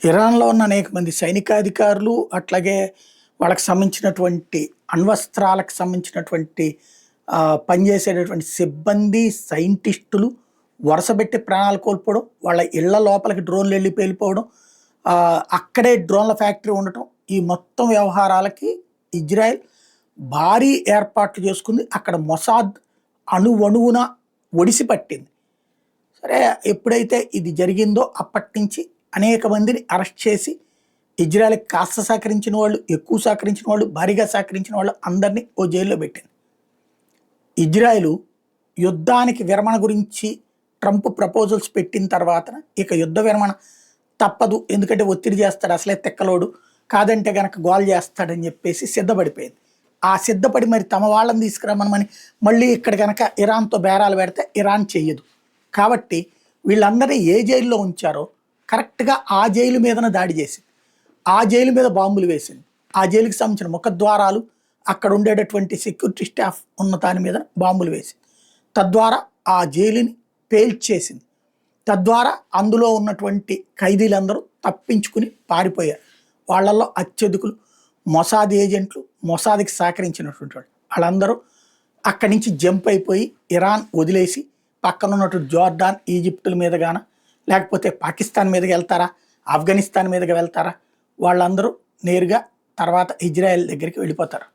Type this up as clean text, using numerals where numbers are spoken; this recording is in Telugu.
ఇరాన్‌లో ఉన్న అనేక మంది సైనికాధికారులు, అట్లాగే వాళ్ళకి సంబంధించినటువంటి అణ్వస్త్రాలకు సంబంధించినటువంటి పనిచేసేటటువంటి సిబ్బంది, సైంటిస్టులు వరుసబెట్టి ప్రాణాలు కోల్పోవడం, వాళ్ళ ఇళ్ల లోపలికి డ్రోన్‌లు ఎళ్లి పేలిపోవడం, అక్కడే డ్రోన్‌ల ఫ్యాక్టరీ ఉండటం. ఈ మొత్తం వ్యవహారాలకి ఇజ్రాయెల్ భారీ ఏర్పాట్లు చేసుకుంది. అక్కడ మొసాద్ అణువణువున ఒడిసి పట్టింది. సరే, ఎప్పుడైతే ఇది జరిగిందో అప్పటినుంచి అనేక మందిని అరెస్ట్ చేసి ఇజ్రాయెల్‌కి కాస్త సహకరించిన వాళ్ళు, ఎక్కువ సహకరించిన వాళ్ళు, భారీగా సహకరించిన వాళ్ళు అందరినీ ఓ జైల్లో పెట్టింది. ఇజ్రాయెలు యుద్ధానికి విరమణ గురించి ట్రంప్ ప్రపోజల్స్ పెట్టిన తర్వాత ఇక యుద్ధ విరమణ తప్పదు, ఎందుకంటే ఒత్తిడి చేస్తాడు, అసలే తెక్కలోడు, కాదంటే గనక గోల్ చేస్తాడని చెప్పేసి సిద్ధపడిపోయింది. ఆ సిద్ధపడి మరి తమ వాళ్ళని తీసుకురమ్మని మళ్ళీ ఇక్కడ కనుక ఇరాన్తో బేరాలు పెడితే ఇరాన్ చెయ్యదు. కాబట్టి వీళ్ళందరినీ ఏ జైల్లో ఉంచారో కరెక్ట్గా ఆ జైలు మీదన దాడి చేసింది. ఆ జైలు మీద బాంబులు వేసింది. ఆ జైలుకి సంబంధించిన ముఖద్వారాలు, అక్కడ ఉండేటటువంటి సెక్యూరిటీ స్టాఫ్ ఉన్న దాని మీద బాంబులు వేసింది. తద్వారా ఆ జైలుని పేల్చేసింది. తద్వారా అందులో ఉన్నటువంటి ఖైదీలందరూ తప్పించుకుని పారిపోయారు. వాళ్ళల్లో అత్యధికులు మొసాద్ ఏజెంట్లు, మొసాద్కి సహకరించినటువంటి వాళ్ళు, వాళ్ళందరూ అక్కడి నుంచి జంప్ అయిపోయి ఇరాన్ వదిలేసి పక్కన ఉన్నటువంటి జోర్డాన్, ఈజిప్టుల మీదగాన, లేకపోతే పాకిస్తాన్ మీదకి వెళ్తారా, ఆఫ్ఘనిస్తాన్ మీదకి వెళ్తారా, వాళ్ళందరూ నేరుగా తర్వాత ఇజ్రాయెల్ దగ్గరికి వెళ్ళిపోతారు.